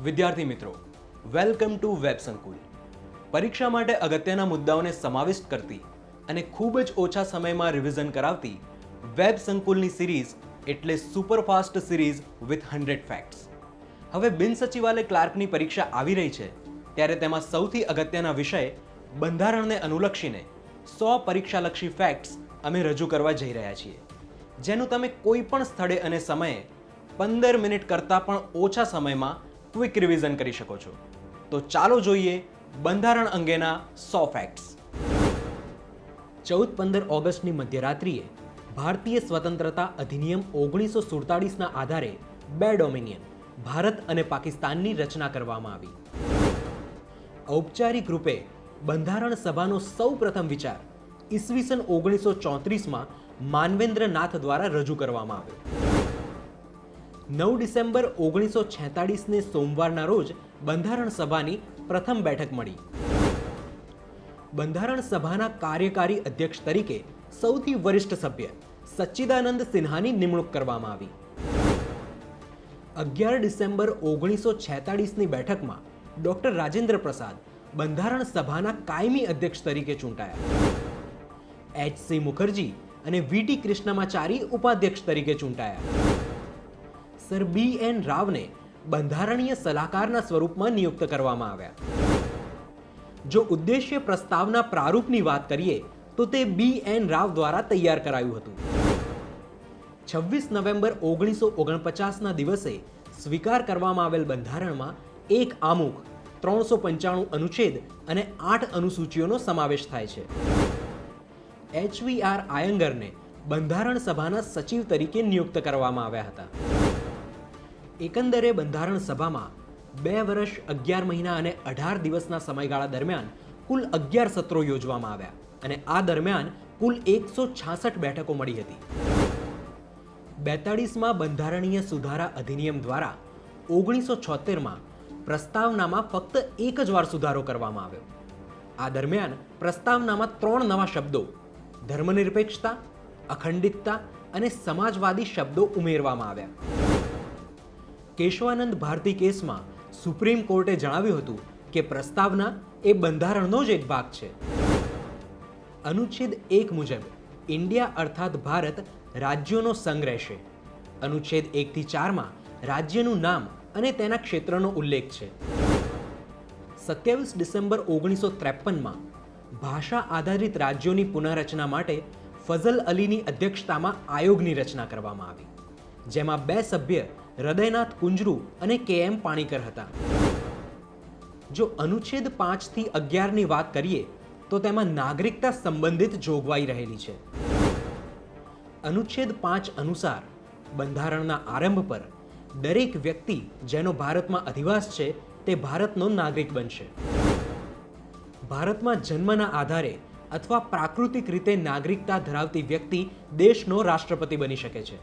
વિદ્યાર્થી મિત્રો, welcome to web સંકુલ. પરીક્ષા માટે અગત્યના મુદ્દાઓને સમાવિષ્ટ કરતી અને ખૂબ જ ઓછા સમયમાં રિવિઝન કરાવતી વેબ સંકુલની સિરીઝ એટલે સુપરફાસ્ટ સિરીઝ વિથ 100 ફેક્ટ્સ. હવે બિન સચિવાલય ક્લાર્કની પરીક્ષા આવી રહી છે ત્યારે તેમાં સૌથી અગત્યના વિષય બંધારણને અનુલક્ષીને 100 પરીક્ષાલક્ષી ફેક્ટ્સ અમે રજૂ કરવા જઈ રહ્યા છીએ, જેનું તમે કોઈ પણ સ્થળે અને સમયે 15 મિનિટ કરતાં પણ ઓછા સમયમાં ક્વિક રિવિઝન કરી શકો છો. તો ચાલો જોઈએ બંધારણ અંગેના 100 ફેક્ટ્સ. 14-15 ઓગસ્ટની મધ્યરાત્રિએ ભારતીય સ્વતંત્રતા અધિનિયમ 1947ના આધારે બે ડોમિનિયન ભારત અને પાકિસ્તાનની રચના કરવામાં આવી. ઔપચારિક રૂપે બંધારણ સભાનો સૌ પ્રથમ વિચાર ઈસવીસન 1934માં માનવેન્દ્ર નાથ દ્વારા રજૂ કરવામાં આવ્યો. 9 ડિસેમ્બર 1946ને સોમવારના રોજ બંધારણ સભાની પ્રથમ બેઠક મળી. બંધારણ સભાના કાર્યકારી અધ્યક્ષ તરીકે સૌથી વરિષ્ઠ સભ્ય સચ્ચિદાનંદ સિન્હાની નિમણૂક કરવામાં આવી. 11 ડિસેમ્બર 1946ની બેઠકમાં ડોક્ટર રાજેન્દ્ર પ્રસાદ બંધારણ સભાના કાયમી અધ્યક્ષ તરીકે ચૂંટાયા. એચ.સી. મુખર્જી અને વી.ટી. કૃષ્ણમાચારી ઉપાધ્યક્ષ તરીકે ચૂંટાયા. સર બી.એન. રાવને બંધારણીય સલાહકારના સ્વરૂપમાં નિયુક્ત કરવામાં આવ્યા. જો ઉદ્દેશ્ય પ્રસ્તાવના પ્રારૂપની વાત કરીએ તો તે બી.એન. રાવ દ્વારા તૈયાર કરાયું હતું. 26 નવેમ્બર 1949ના દિવસે સ્વીકાર કરવામાં આવેલ બંધારણમાં એક આમુખ, 395 અનુચ્છેદ અને 8 અનુસૂચિઓનો સમાવેશ થાય છે. એચ.વી.આર. આયંગરને બંધારણ સભાના સચિવ તરીકે નિયુક્ત કરવામાં આવ્યા હતા. એકંદરે બંધારણ સભામાં 2 વર્ષ 11 મહિના અને 18 દિવસના સમયગાળા દરમિયાન કુલ 11 સત્રો યોજવામાં આવ્યા અને આ દરમિયાન કુલ 166 બેઠકો મળી હતી. 42માં બંધારણીય સુધારા અધિનિયમ દ્વારા 1976માં પ્રસ્તાવનામાં ફક્ત એક જ વાર સુધારો કરવામાં આવ્યો. આ દરમિયાન પ્રસ્તાવનામાં 3 નવા શબ્દો ધર્મનિરપેક્ષતા, અખંડિતતા અને સમાજવાદી શબ્દો ઉમેરવામાં આવ્યા. કેશવાનંદ ભારતી કેસમાં સુપ્રીમ કોર્ટે જણાવ્યું હતું કે પ્રસ્તાવના એ બંધારણનો જ એક ભાગ છે. અનુચ્છેદ 1 મુજબ ઇન્ડિયા અર્થાત ભારત રાજ્યોનો સંઘ રહેશે. અનુચ્છેદ 1 થી 4માં રાજ્યનું નામ અને તેના ક્ષેત્રનો ઉલ્લેખ છે. 27 ડિસેમ્બર 1953માં ભાષા આધારિત રાજ્યોની પુનઃરચના માટે ફઝલ અલીની અધ્યક્ષતામાં આયોગની રચના કરવામાં આવી, જેમાં 2 સભ્ય હૃદયનાથ કુંજરુ અને કે.એમ. પાણીકર હતા. જો અનુચ્છેદ 5 થી 11ની વાત કરીએ તો તેમાં નાગરિકતા સંબંધિત જોગવાઈ રહેલી છે. અનુચ્છેદ 5 અનુસાર બંધારણના આરંભ પર દરેક વ્યક્તિ જેનો ભારતમાં અધિવાસ છે તે ભારતનો નાગરિક બનશે. ભારતમાં જન્મના આધારે અથવા પ્રાકૃતિક રીતે નાગરિકતા ધરાવતી વ્યક્તિ દેશનો રાષ્ટ્રપતિ બની શકે છે.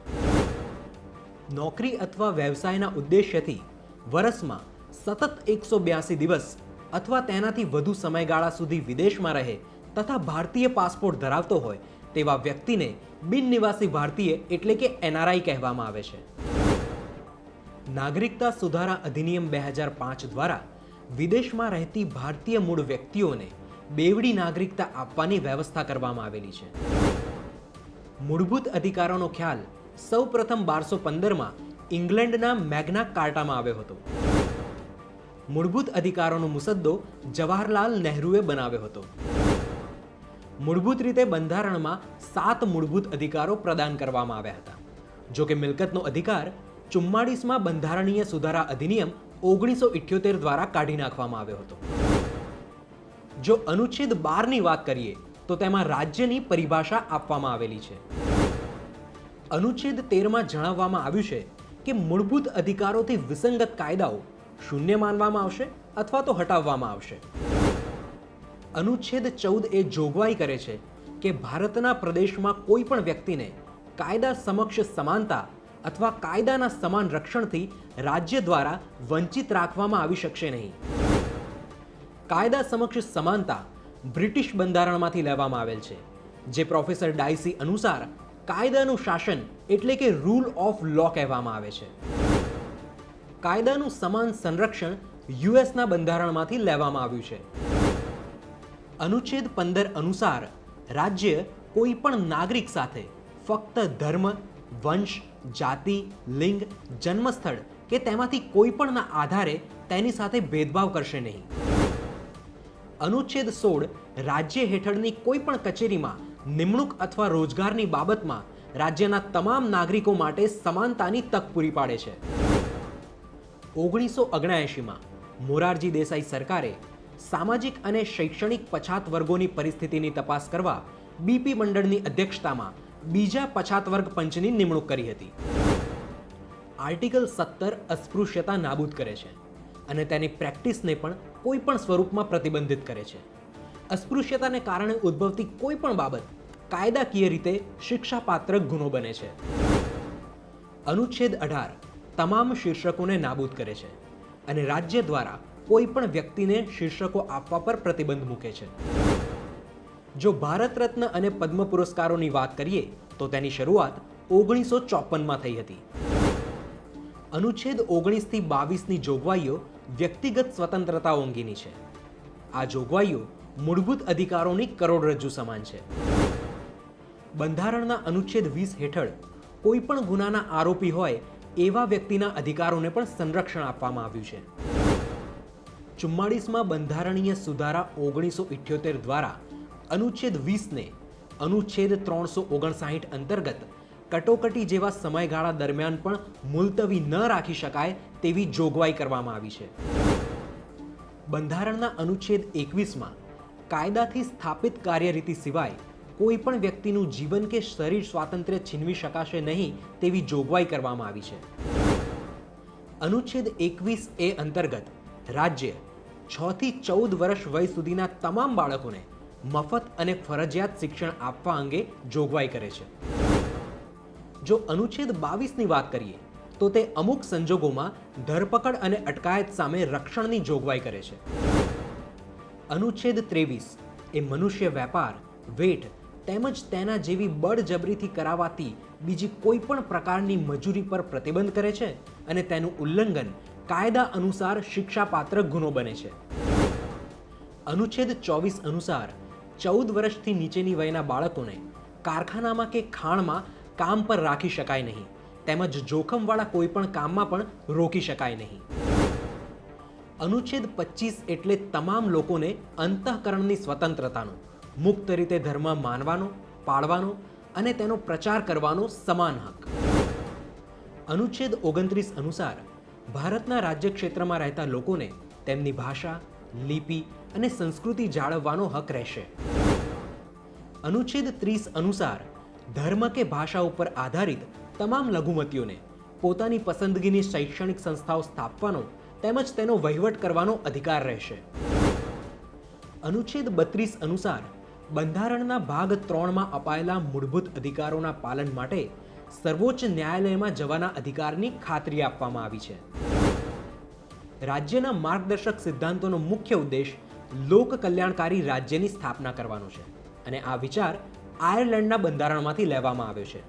નોકરી અથવા વ્યવસાયના ઉદ્દેશ્યથી વર્ષમાં સતત 182 દિવસ અથવા તેનાથી વધુ સમયગાળા સુધી વિદેશમાં રહે તથા ભારતીય પાસપોર્ટ ધરાવતો હોય તેવા વ્યક્તિને બિન નિવાસી ભારતીય એટલે કે એનઆરઆઈ કહેવામાં આવે છે. નાગરિકતા સુધારા અધિનિયમ 2005 દ્વારા વિદેશમાં રહેતી ભારતીય મૂળ વ્યક્તિઓને બેવડી નાગરિકતા આપવાની વ્યવસ્થા કરવામાં આવેલી છે. મૂળભૂત અધિકારોનો ખ્યાલ સૌપ્રથમ 1215માં ઇંગ્લેન્ડના મેગ્ના કાર્ટામાં આવ્યો હતો. મૂળભૂત અધિકારોનો મુસદ્દો જવાહરલાલ નહેરુએ બનાવ્યો હતો. મૂળભૂત રીતે બંધારણમાં 7 મૂળભૂત અધિકારો પ્રદાન કરવામાં આવ્યા હતા. જો કે મિલકતનો અધિકાર 44માં બંધારણીય સુધારા અધિનિયમ 1978 દ્વારા કાઢી નાખવામાં આવ્યો હતો. જો અનુચ્છેદ 12ની વાત કરીએ તો તેમાં રાજ્યની પરિભાષા આપવામાં આવેલી છે. અનુચ્છેદ 13માં જણાવવામાં આવ્યું છે કે મૂળભૂત અધિકારોથી વિસંગત કાયદાઓ શૂન્ય માનવામાં આવશે અથવા તો હટાવવામાં આવશે. અનુચ્છેદ 14 એ જોગવાઈ કરે છે કે ભારતના પ્રદેશમાં કોઈ પણ વ્યક્તિને કાયદા સમક્ષ સમાનતા અથવા કાયદાના સમાન રક્ષણથી રાજ્ય દ્વારા વંચિત રાખવામાં આવી શકશે નહીં. કાયદા સમક્ષ સમાનતા બ્રિટિશ બંધારણમાંથી લેવામાં આવેલ છે, જે પ્રોફેસર ડાયસી અનુસાર કાયદાનું શાસન એટલે કે રૂલ ઓફ લો કહેવામાં આવે છે. કાયદાનું સમાન સંરક્ષણ યુએસના બંધારણમાંથી લેવામાં આવ્યું છે. અનુચ્છેદ 15 અનુસાર રાજ્ય કોઈ પણ નાગરિક સાથે ફક્ત ધર્મ, વંશ, જાતિ, લિંગ, જન્મસ્થળ કે તેમાંથી કોઈ પણના આધારે તેની સાથે ભેદભાવ કરશે નહીં. અનુચ્છેદ 16 રાજ્ય હેઠળની કોઈ પણ કચેરીમાં નિમણૂક અથવા રોજગારની બાબતમાં રાજ્યના તમામ નાગરિકો માટે સમાનતાની તક પૂરી પાડે છે. 1979માં મોરારજી દેસાઈ સરકારે સામાજિક અને શૈક્ષણિક પછાત વર્ગોની પરિસ્થિતિની તપાસ કરવા બીપી મંડળની અધ્યક્ષતામાં બીજા પછાત વર્ગ પંચની નિમણૂક કરી હતી. આર્ટિકલ 17 અસ્પૃશ્યતા નાબૂદ કરે છે અને તેની પ્રેક્ટિસને પણ કોઈ પણ સ્વરૂપમાં પ્રતિબંધિત કરે છે. અસ્પૃશ્યતાને કારણે ઉદ્ભવતી કોઈ પણ બાબત કાયદાકીય રીતે શિક્ષાપાત્ર ગુનો બને છે. અનુચ્છેદ 18 તમામ શીર્ષકોને નાબૂદ કરે છે અને રાજ્ય દ્વારા કોઈ પણ વ્યક્તિને શીર્ષકો આપવા પર પ્રતિબંધ મૂકે છે. જો ભારત રત્ન અને પદ્મ પુરસ્કારોની વાત કરીએ તો તેની શરૂઆત 1954માં થઈ હતી. અનુચ્છેદ 19 થી 22ની જોગવાઈઓ વ્યક્તિગત સ્વતંત્રતાઓ અંગેની છે. આ જોગવાઈઓ મૂળભૂત અધિકારોની કરોડરજ્જુ સમાન છે. બંધારણના અનુચ્છેદ 20 હેઠળ કોઈ પણ ગુનાના આરોપી હોય એવા વ્યક્તિના અધિકારોને પણ સંરક્ષણ આપવામાં આવ્યું છે. 44માં બંધારણીય સુધારા 1978 દ્વારા અનુચ્છેદ 20ને અનુચ્છેદ 359 અંતર્ગત કટોકટી જેવા સમયગાળા દરમિયાન પણ મુલતવી ન રાખી શકાય તેવી જોગવાઈ કરવામાં આવી છે. બંધારણના અનુચ્છેદ 21માં કાયદાથી સ્થાપિત કાર્યરીતિ સિવાય કોઈ પણ વ્યક્તિનું જીવન કે શરીર સ્વાતંત્ર્ય છીનવી શકાશે નહીં તેવી જોગવાઈ કરવામાં આવી છે. અનુચ્છેદ 21A અંતર્ગત રાજ્ય 6 થી 14 વર્ષ વય સુધીના તમામ બાળકોને મફત અને ફરજિયાત શિક્ષણ આપવા અંગે જોગવાઈ કરે છે. જો અનુચ્છેદ 22ની વાત કરીએ તો તે અમુક સંજોગોમાં ધરપકડ અને અટકાયત સામે રક્ષણની જોગવાઈ કરે છે. અનુચ્છેદ 23 એ મનુષ્ય વેપાર, વેઠ તેમજ તેના જેવી બળજબરીથી કરાવાતી બીજી કોઈ પણ પ્રકારની મજૂરી પર પ્રતિબંધ કરે છે અને તેનું ઉલ્લંઘન કાયદા અનુસાર શિક્ષાપાત્ર ગુનો બને છે. અનુચ્છેદ 24 અનુસાર 14 વર્ષથી નીચેની વયના બાળકોને કારખાનામાં કે ખાણમાં કામ પર રાખી શકાય નહીં તેમજ જોખમવાળા કોઈ પણ કામમાં પણ રોકી શકાય નહીં. અનુચ્છેદ 25 એટલે તમામ લોકોને અંતઃકરણની સ્વતંત્રતાનો, મુક્ત રીતે ધર્મ માનવાનો, પાળવાનો અને તેનો પ્રચાર કરવાનો સમાન હક. અનુચ્છેદ 29 અનુસાર ભારતના રાજ્ય ક્ષેત્રમાં રહેતા લોકોને તેમની ભાષા, લિપિ અને સંસ્કૃતિ જાળવવાનો હક રહેશે. અનુચ્છેદ 30 અનુસાર ધર્મ કે ભાષા ઉપર આધારિત તમામ લઘુમતીઓને પોતાની પસંદગીની શૈક્ષણિક સંસ્થાઓ સ્થાપવાનો તેમજ તેનો વહીવટ કરવાનો અધિકાર રહેશે. અનુચ્છેદ 32 અનુસાર બંધારણના ભાગ 3માં અપાયેલા મૂળભૂત અધિકારોના પાલન માટે સર્વોચ્ચ ન્યાયાલયમાં જવાના અધિકારની ખાતરી આપવામાં આવી છે. રાજ્યના માર્ગદર્શક સિદ્ધાંતોનો મુખ્ય ઉદ્દેશ લોક કલ્યાણકારી રાજ્યની સ્થાપના કરવાનો છે અને આ વિચાર આયર્લેન્ડના બંધારણમાંથી લેવામાં આવ્યો છે.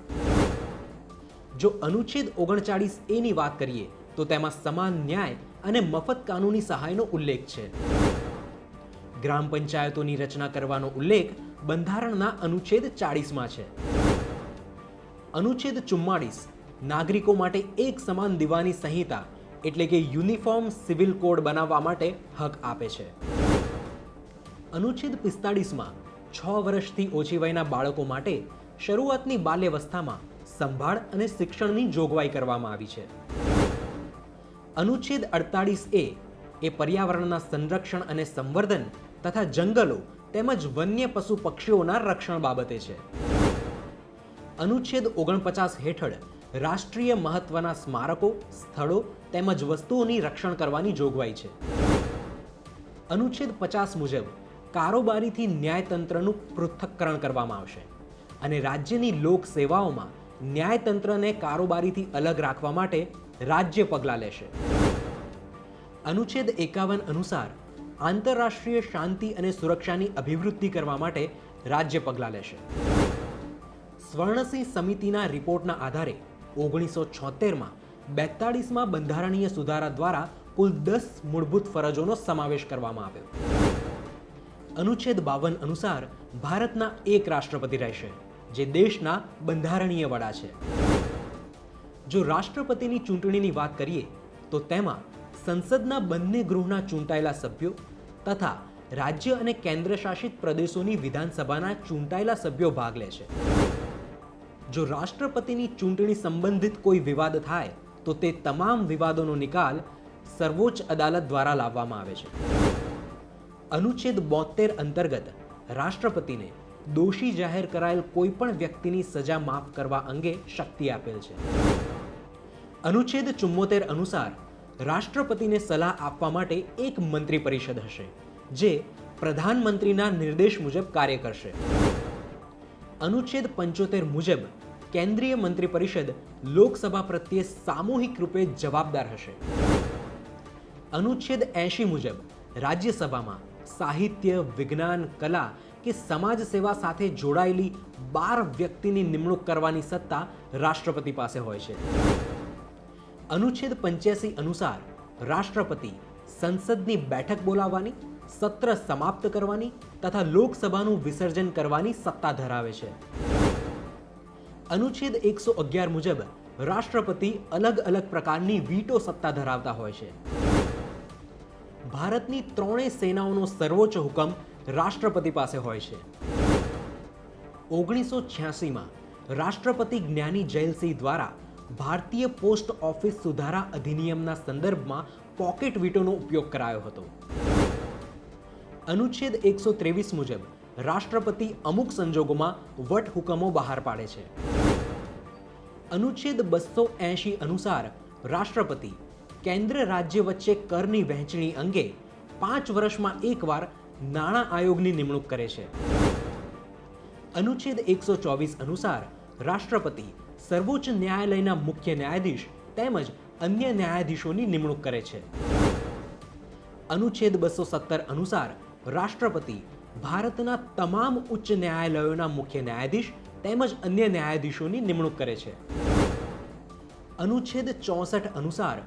જો અનુચ્છેદ 39A ની વાત કરીએ તો તેમાં સમાન ન્યાય અને મફત કાનૂની સહાયનો ઉલ્લેખ છે. ગ્રામ પંચાયતોની રચના કરવાનો ઉલ્લેખ બંધારણના અનુચ્છેદ 40માં છે. અનુચ્છેદ 44 નાગરિકો માટે એક સમાન દીવાની સંહિતા એટલે કે યુનિફોર્મ સિવિલ કોડ બનાવવા માટે હક આપે છે. અનુચ્છેદ 45માં 6 વર્ષથી ઓછી વયના બાળકો માટે શરૂઆતની બાલ્યાવસ્થામાં સંભાળ અને શિક્ષણની જોગવાઈ કરવામાં આવી છે. અનુચ્છેદ 48A એ પર્યાવરણના સંરક્ષણ અને સંવર્ધન તથા જંગલો તેમજ વન્ય પશુ પક્ષીઓના રક્ષણ બાબતે છે. અનુચ્છેદ 49 હેઠળ રાષ્ટ્રીય મહત્વના સ્મારકો, સ્થળો તેમજ વસ્તુઓની રક્ષણ કરવાની જોગવાઈ છે. અનુચ્છેદ 50 મુજબ કારોબારીથી ન્યાયતંત્રનું પૃથ્થકરણ કરવામાં આવશે અને રાજ્યની લોક સેવાઓમાં ન્યાયતંત્રને કારોબારીથી અલગ રાખવા માટે રાજ્ય પગલાં લેશે. અનુચ્છેદ 51 અનુસાર આંતરરાષ્ટ્રીય શાંતિ અને સુરક્ષાની અભિવૃદ્ધિ કરવા માટે રાજ્ય પગલાં લેશે. સ્વર્ણસિંહ સમિતિના રિપોર્ટના આધારે 1976માં 42માં બંધારણીય સુધારા દ્વારા કુલ 10 મૂળભૂત ફરજોનો સમાવેશ કરવામાં આવ્યો. અનુચ્છેદ 52 અનુસાર ભારતના એક રાષ્ટ્રપતિ રહેશે, જે દેશના બંધારણીય વડા છે. જો રાષ્ટ્રપતિની ચૂંટણીની વાત કરીએ તો તેમાં સંસદના બંને ગૃહના ચૂંટાયેલા સભ્યો તથા રાજ્ય અને કેન્દ્ર શાસિત પ્રદેશોની વિધાનસભાના ચૂંટાયેલા સભ્યો ભાગ લે છે. જો રાષ્ટ્રપતિની ચૂંટણી સંબંધિત કોઈ વિવાદ થાય તો તે તમામ વિવાદોનો નિકાલ સર્વોચ્ચ અદાલત દ્વારા લાવવામાં આવે છે. અનુચ્છેદ 72 અંતર્ગત રાષ્ટ્રપતિને દોષી જાહેર કરાયેલ કોઈ પણ વ્યક્તિની સજા માફ કરવા અંગે શક્તિ આપેલ છે. અનુચ્છેદ 74 અનુસાર રાષ્ટ્રપતિને સલાહ આપવા માટે એક મંત્રી પરિષદ હશે, જે પ્રધાનમંત્રીના નિર્દેશ મુજબ કાર્ય કરશે. અનુચ્છેદ 75 મુજબ કેન્દ્રીય મંત્રી પરિષદ લોકસભા પ્રત્યે સામૂહિક રૂપે જવાબદાર હશે. અનુચ્છેદ 80 મુજબ રાજ્યસભામાં સાહિત્ય, વિજ્ઞાન, કલા કે સમાજ સેવા સાથે જોડાયેલી 12 વ્યક્તિની નિમણૂક કરવાની સત્તા રાષ્ટ્રપતિ પાસે હોય છે. અનુચ્છેદ 85 અનુસાર રાષ્ટ્રપતિ સંસદની બેઠક બોલાવવાની, સત્ર સમાપ્ત કરવાની તથા લોકસભાનું વિસર્જન કરવાની સત્તા ધરાવે છે. અનુચ્છેદ 111 મુજબ રાષ્ટ્રપતિ અલગ અલગ પ્રકારની વીટો સત્તા ધરાવતા હોય છે. ભારતની ત્રણેય સેનાઓનો સર્વોચ્ચ હુકમ રાષ્ટ્રપતિ પાસે હોય છે. 1986માં રાષ્ટ્રપતિ જ્ઞાની જૈલસિંહ દ્વારા ભારતીય પોસ્ટ ઓફિસ સુધારા અધિનિયમના સંદર્ભમાં પોકેટ વીટોનો ઉપયોગ કરાયો હતો. અનુચ્છેદ 123 મુજબ રાષ્ટ્રપતિ અમુક સંજોગોમાં વટહુકમો બહાર પાડે છે. અનુચ્છેદ 280 અનુસાર રાષ્ટ્રપતિ કેન્દ્ર રાજ્ય વચ્ચે કરની વહેંચણી અંગે 5 વર્ષમાં એકવાર નાણાં આયોગની નિમણૂક કરે છે. અનુચ્છેદ 124 અનુસાર રાષ્ટ્રપતિ સર્વોચ્ચ ન્યાયાલયના મુખ્ય ન્યાયાધીશ તેમજ અન્ય ન્યાયાધીશોની નિમણૂક કરે છે. અનુચ્છેદ 217 અનુસાર રાષ્ટ્રપતિ ભારતના તમામ ઉચ્ચ ન્યાયાલયોના મુખ્ય ન્યાયાધીશ તેમજ અન્ય ન્યાયાધીશોની નિમણૂક કરે છે. અનુચ્છેદ 64 અનુસાર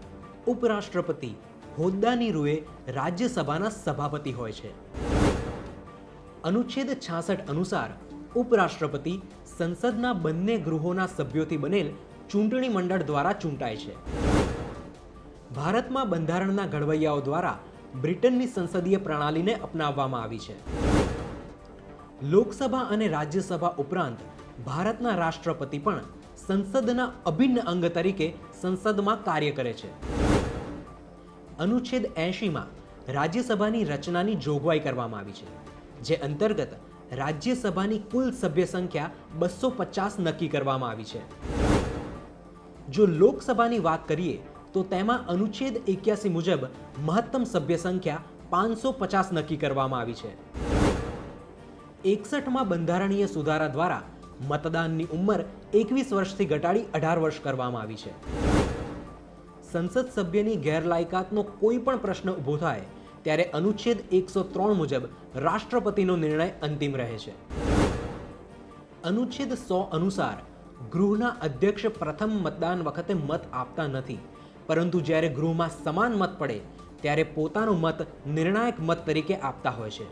ઉપરાષ્ટ્રપતિ હોદ્દાની રૂએ રાજ્યસભાના સભાપતિ હોય છે. અનુચ્છેદ 66 અનુસાર ઉપરાષ્ટ્રપતિ સંસદના બંને ગૃહોના સભ્યોથી બનેલ ચૂંટણી મંડળ દ્વારા ચૂંટાય છે. ભારતમાં બંધારણના ઘડવૈયાઓ દ્વારા બ્રિટનની સંસદીય પ્રણાલીને અપનાવવામાં આવી છે. લોકસભા અને રાજ્યસભા ઉપરાંત ભારતના રાષ્ટ્રપતિ પણ સંસદના અભિન્ન અંગ તરીકે સંસદમાં કાર્ય કરે છે. અનુચ્છેદ 80માં રાજ્યસભાની રચનાની જોગવાઈ કરવામાં આવી છે, જે અંતર્ગત રાજ્યસભાની કુલ સભ્ય સંખ્યા 250 નક્કી કરવામાં આવી છે. જો લોકસભાની વાત કરીએ તો તેમાં અનુચ્છેદ 81 મુજબ મહત્તમ સભ્ય સંખ્યા 550 નક્કી કરવામાં આવી છે. 61માં બંધારણીય સુધારા દ્વારા મતદાનની ઉંમર 21 વર્ષથી ઘટાડી 18 વર્ષ કરવામાં આવી છે. સંસદ સભ્યની ગેરલાયકાતનો કોઈ પણ પ્રશ્ન ઊભો થાય ત્યારે અનુચ્છેદ 103 મુજબ રાષ્ટ્રપતિનો નિર્ણય અંતિમ રહે છે. અનુચ્છેદ 100 અનુસાર ગૃહના અધ્યક્ષ પ્રથમ મતદાન વખતે મત આપતા નથી, પરંતુ જ્યારે ગૃહમાં સમાન મત પડે ત્યારે પોતાનો મત નિર્ણાયક મત તરીકે આપતા હોય છે.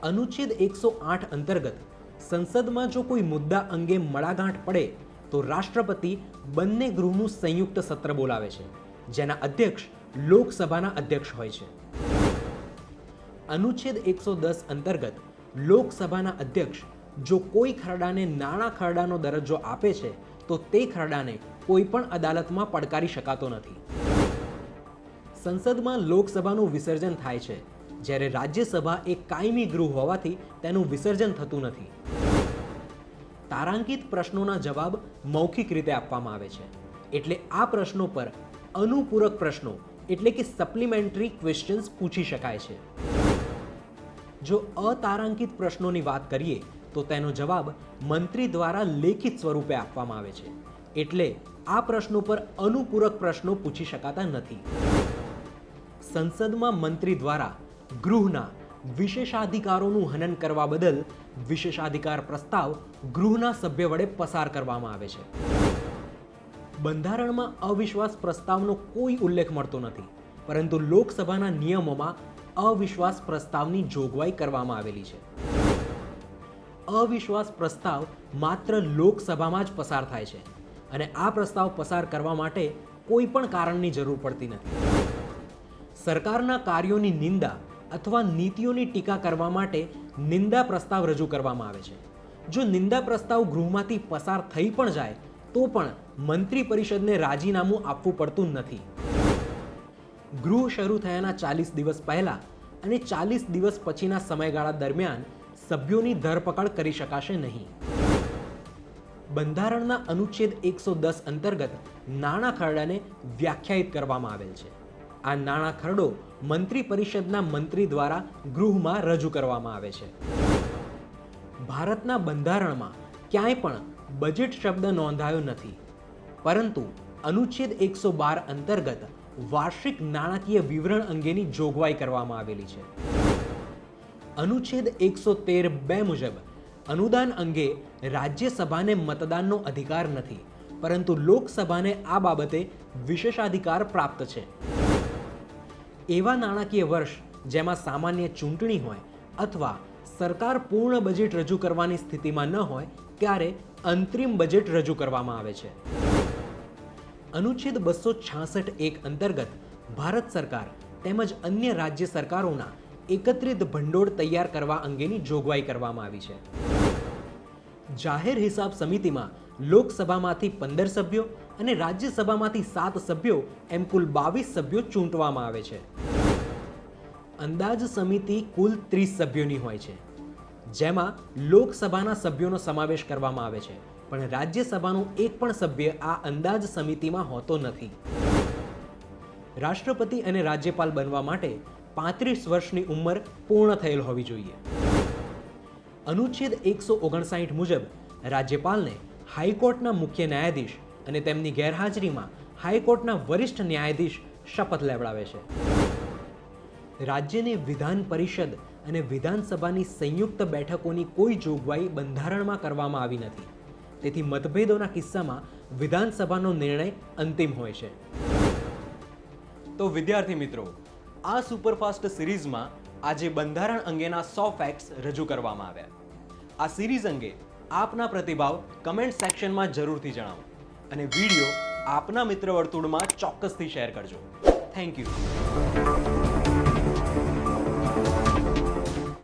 અનુચ્છેદ 108 અંતર્ગત સંસદમાં જો કોઈ મુદ્દા અંગે મડાગાંઠ પડે તો રાષ્ટ્રપતિ બંને ગૃહનું સંયુક્ત સત્ર બોલાવે છે, જેના અધ્યક્ષ લોકસભાના અધ્યક્ષ હોય છે. અનુચ્છેદ 110 અંતર્ગત લોકસભાના અધ્યક્ષ જો કોઈ ખરડાને નાણાં ખરડાનો દરજ્જો આપે છે તો તે ખરડાને કોઈ પણ અદાલતમાં પડકારી શકાતો નથી. સંસદમાં લોકસભાનું વિસર્જન થાય છે, જ્યારે રાજ્યસભા એક કાયમી ગૃહ હોવાથી તેનું વિસર્જન થતું નથી. તારાંકિત પ્રશ્નોના જવાબ મૌખિક રીતે આપવામાં આવે છે, એટલે આ પ્રશ્નો પર અનુપૂરક પ્રશ્નો એટલે કે સપ્લિમેન્ટરી ક્વેશ્ચન્સ પૂછી શકાય છે. જો અતારાંકિત પ્રશ્નોની વાત કરીએ તો તેનો જવાબ મંત્રી દ્વારા લેખિત સ્વરૂપે આપવામાં આવે છે, એટલે આ પ્રશ્નો પર અનુપૂરક પ્રશ્નો પૂછી શકાતા નથી. સંસદમાં મંત્રી દ્વારા ગૃહના વિશેષાધિકારોનું હનન કરવા બદલ વિશેષાધિકાર પ્રસ્તાવ ગૃહના સભ્ય વડે પસાર કરવામાં આવે છે. બંધારણમાં અવિશ્વાસ પ્રસ્તાવનો કોઈ ઉલ્લેખ મળતો નથી, પરંતુ લોકસભાના નિયમોમાં અવિશ્વાસ પ્રસ્તાવની જોગવાઈ કરવામાં આવેલી છે. અવિશ્વાસ પ્રસ્તાવ માત્ર લોકસભામાં જ પસાર થાય છે અને આ પ્રસ્તાવ પસાર કરવા માટે કોઈ પણ કારણની જરૂર પડતી નથી. સરકારના કાર્યોની નિંદા અથવા નીતિઓની ટીકા કરવા માટે નિંદા પ્રસ્તાવ રજૂ કરવામાં આવે છે. જો નિંદા પ્રસ્તાવ ગૃહમાંથી પસાર થઈ પણ જાય તો પણ મંત્રી પરિષદને રાજીનામું આપવું પડતું નથી. ગૃહ શરૂ થયાના 40 દિવસ પહેલા અને 40 દિવસ પછીના સમયગાળા દરમિયાન સભ્યોની ધરપકડ કરી શકાશે નહીં. બંધારણના અનુચ્છેદ 110 અંતર્ગત નાણાં ખરડાને વ્યાખ્યાયિત કરવામાં આવેલ છે. આ નાણાં ખરડો મંત્રી પરિષદના મંત્રી દ્વારા ગૃહમાં રજૂ કરવામાં આવે છે. ભારતના બંધારણમાં ક્યાંય પણ બજેટ શબ્દ નોંધાયો નથી, પરંતુ અનુચ્છેદ 112 અંતર્ગત વાર્ષિક નાણાકીય વિવરણ અંગેની જોગવાઈ કરવામાં આવેલી છે. અનુચ્છેદ 113(2) મુજબ અનુદાન અંગે રાજ્યસભાને મતદાનનો અધિકાર નથી, પરંતુ લોકસભાને આ બાબતે વિશેષાધિકાર પ્રાપ્ત છે. એવા નાણાકીય વર્ષ જેમાં સામાન્ય ચૂંટણી હોય અથવા સરકાર પૂર્ણ બજેટ રજૂ કરવાની સ્થિતિમાં ન હોય ત્યારે અંતરિમ બજેટ રજૂ કરવામાં આવે છે. અનુચ્છેદ 266(1) અંતર્ગત ભારત સરકાર તેમજ અન્ય રાજ્ય સરકારોના એકત્રિત ભંડોળ તૈયાર કરવા અંગેની જોગવાઈ કરવામાં આવી છે. જાહેર હિસાબ સમિતિમાં લોકસભામાંથી 15 સભ્યો અને રાજ્યસભામાંથી 7 સભ્યો એમ કુલ 22 સભ્યો ચૂંટવામાં આવે છે. અંદાજ સમિતિ કુલ 30 સભ્યોની હોય છે, જેમાં લોકસભાના સભ્યોનો સમાવેશ કરવામાં આવે છે, પણ રાજ્યસભાનો એક પણ સભ્ય આ અંદાજ સમિતિમાં હોતો નથી. રાષ્ટ્રપતિ અને રાજ્યપાલ બનવા માટે 35 વર્ષની ઉંમર પૂર્ણ થયેલ હોવી જોઈએ. અનુચ્છેદ 159 મુજબ રાજ્યપાલને હાઈકોર્ટના મુખ્ય ન્યાયાધીશ અને તેમની ગેરહાજરીમાં હાઈકોર્ટના વરિષ્ઠ ન્યાયાધીશ શપથ લેવડાવે છે. રાજ્યની વિધાન પરિષદ અને વિધાનસભાની સંયુક્ત બેઠકોની કોઈ જોગવાઈ બંધારણમાં કરવામાં આવી નથી, તેથી મતભેદોના કિસ્સામાં વિધાનસભાનો નિર્ણય અંતિમ હોય છે. તો વિદ્યાર્થી મિત્રો, આ સુપરફાસ્ટ સિરીઝમાં આજે બંધારણ અંગેના 100 ફેક્ટ્સ રજૂ કરવામાં આવ્યા. આ સિરીઝ અંગે આપના પ્રતિભાવ કમેન્ટ સેક્શનમાં જરૂરથી જણાવો અને વિડીયો આપના મિત્ર વર્તુળમાં ચોક્કસથી શેર કરજો. Thank you.